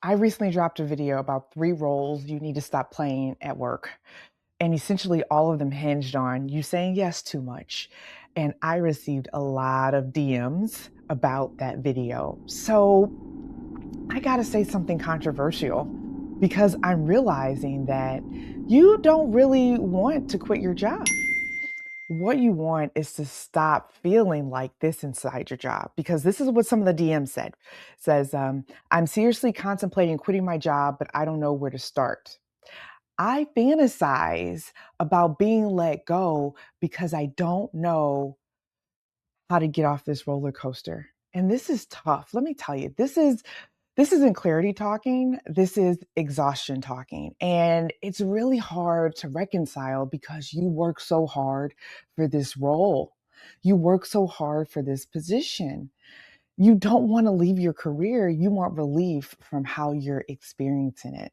I recently dropped a video about 3 roles you need to stop playing at work. And essentially, all of them hinged on you saying yes too much. And I received a lot of DMs about that video. So I got to say something controversial because I'm realizing that you don't really want to quit your job. What you want is to stop feeling like this inside your job because this is what some of the DMs said. It says, I'm seriously contemplating quitting my job, but I don't know where to start. I fantasize about being let go because I don't know how to get off this roller coaster. And this is tough. Let me tell you, this isn't clarity talking. This is exhaustion talking. And it's really hard to reconcile because you work so hard for this role. You work so hard for this position. You don't want to leave your career. You want relief from how you're experiencing it.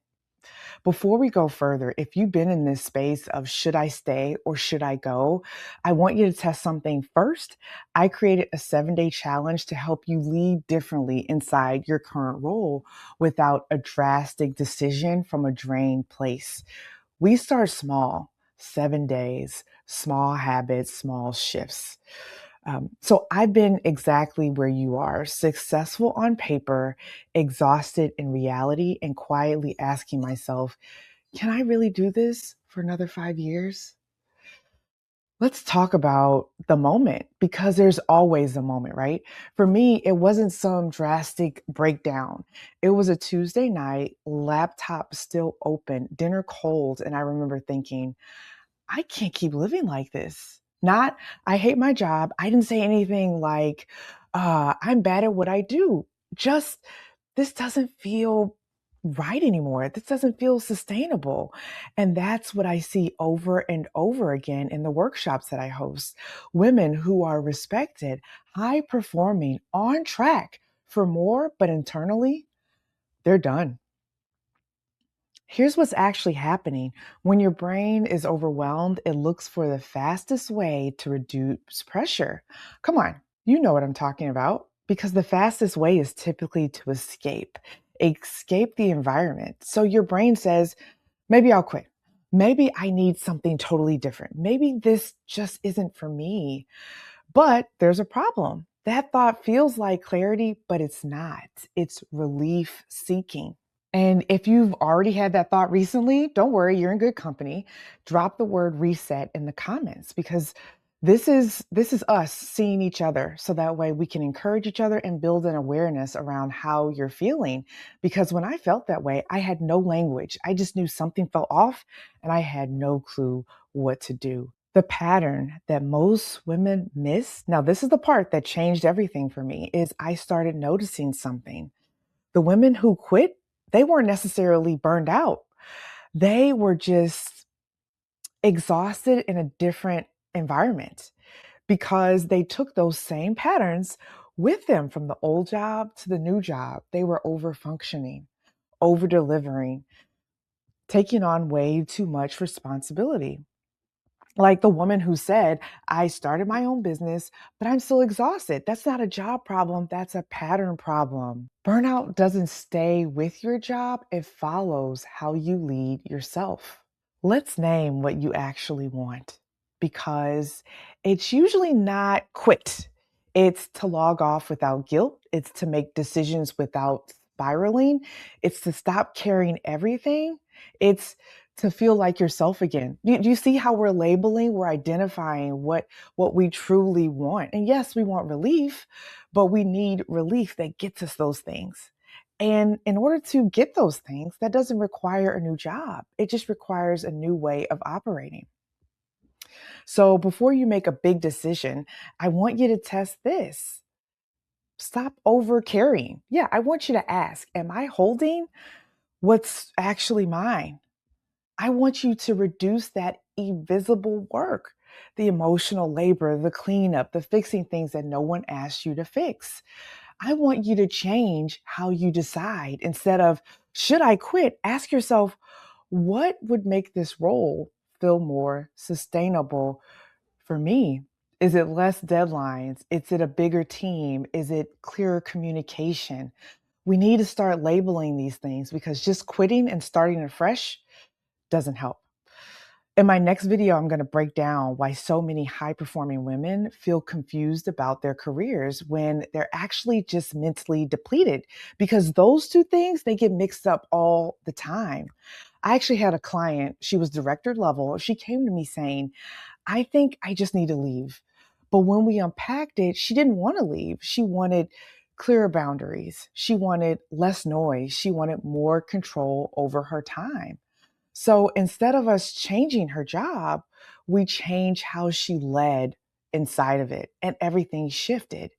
Before we go further, if you've been in this space of should I stay or should I go, I want you to test something first. I created a 7-day challenge to help you lead differently inside your current role without a drastic decision from a drained place. We start small, 7 days, small habits, small shifts. So I've been exactly where you are, successful on paper, exhausted in reality, and quietly asking myself, can I really do this for another 5 years? Let's talk about the moment because there's always a moment, right? For me, it wasn't some drastic breakdown. It was a Tuesday night, laptop still open, dinner cold. And I remember thinking, I can't keep living like this. Not, I hate my job. I didn't say anything like, I'm bad at what I do. Just, this doesn't feel right anymore. This doesn't feel sustainable. And that's what I see over and over again in the workshops that I host. Women who are respected, high performing, on track for more, but internally, they're done. Here's what's actually happening. When your brain is overwhelmed, it looks for the fastest way to reduce pressure. Come on, you know what I'm talking about because the fastest way is typically to escape the environment. So your brain says, maybe I'll quit. Maybe I need something totally different. Maybe this just isn't for me. But there's a problem. That thought feels like clarity, but it's not. It's relief seeking. And if you've already had that thought recently, don't worry, you're in good company. Drop the word reset in the comments because this is us seeing each other so that way we can encourage each other and build an awareness around how you're feeling. Because when I felt that way, I had no language. I just knew something felt off and I had no clue what to do. The pattern that most women miss, now this is the part that changed everything for me, is I started noticing something. The women who quit, they weren't necessarily burned out. They were just exhausted in a different environment because they took those same patterns with them from the old job to the new job. They were over functioning, over delivering, taking on way too much responsibility. Like the woman who said, I started my own business, but I'm still exhausted. That's not a job problem, that's a pattern problem. Burnout doesn't stay with your job, it follows how you lead yourself. Let's name what you actually want because it's usually not quit. It's to log off without guilt. It's to make decisions without spiraling. It's to stop carrying everything. It's to feel like yourself again. Do you see how we're labeling? We're identifying what we truly want. And yes, we want relief, but we need relief that gets us those things. And in order to get those things, that doesn't require a new job. It just requires a new way of operating. So before you make a big decision, I want you to test this. Stop over carrying. Yeah, I want you to ask, am I holding what's actually mine? I want you to reduce that invisible work, the emotional labor, the cleanup, the fixing things that no one asked you to fix. I want you to change how you decide. Instead of, should I quit? Ask yourself, what would make this role feel more sustainable for me? Is it less deadlines? Is it a bigger team? Is it clearer communication? We need to start labeling these things because just quitting and starting afresh doesn't help. In my next video, I'm going to break down why so many high performing women feel confused about their careers when they're actually just mentally depleted, because those two things, they get mixed up all the time. I actually had a client, she was director level. She came to me saying, I think I just need to leave. But when we unpacked it, she didn't want to leave. She wanted clearer boundaries. She wanted less noise. She wanted more control over her time. So instead of us changing her job, we changed how she led inside of it, and everything shifted.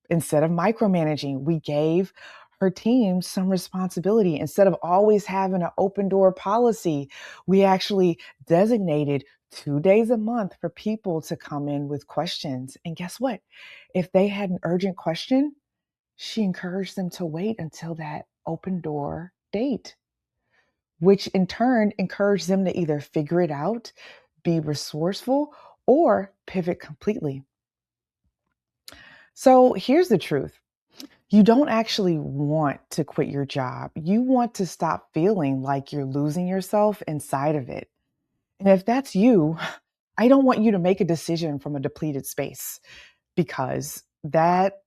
Instead of micromanaging, we gave her team some responsibility. Instead of always having an open door policy, we actually designated 2 days a month for people to come in with questions. And guess what? If they had an urgent question, she encouraged them to wait until that open door date, which in turn encouraged them to either figure it out, be resourceful, or pivot completely. So here's the truth. You don't actually want to quit your job. You want to stop feeling like you're losing yourself inside of it. And if that's you, I don't want you to make a decision from a depleted space, because that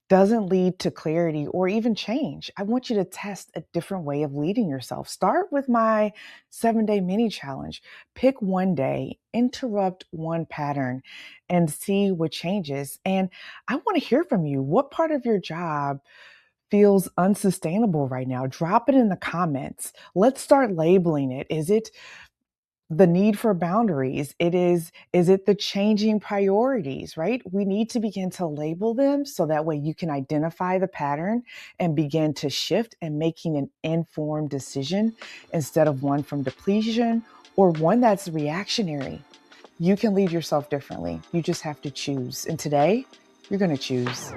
doesn't lead to clarity or even change. I want you to test a different way of leading yourself. Start with my 7-day mini challenge. Pick one day, interrupt one pattern, and see what changes. And I want to hear from you. What part of your job feels unsustainable right now? Drop it in the comments. Let's start labeling it. Is it the need for boundaries? Is it the changing priorities, right? We need to begin to label them so that way you can identify the pattern and begin to shift and making an informed decision instead of one from depletion or one that's reactionary. You can lead yourself differently. You just have to choose. And today, you're going to choose.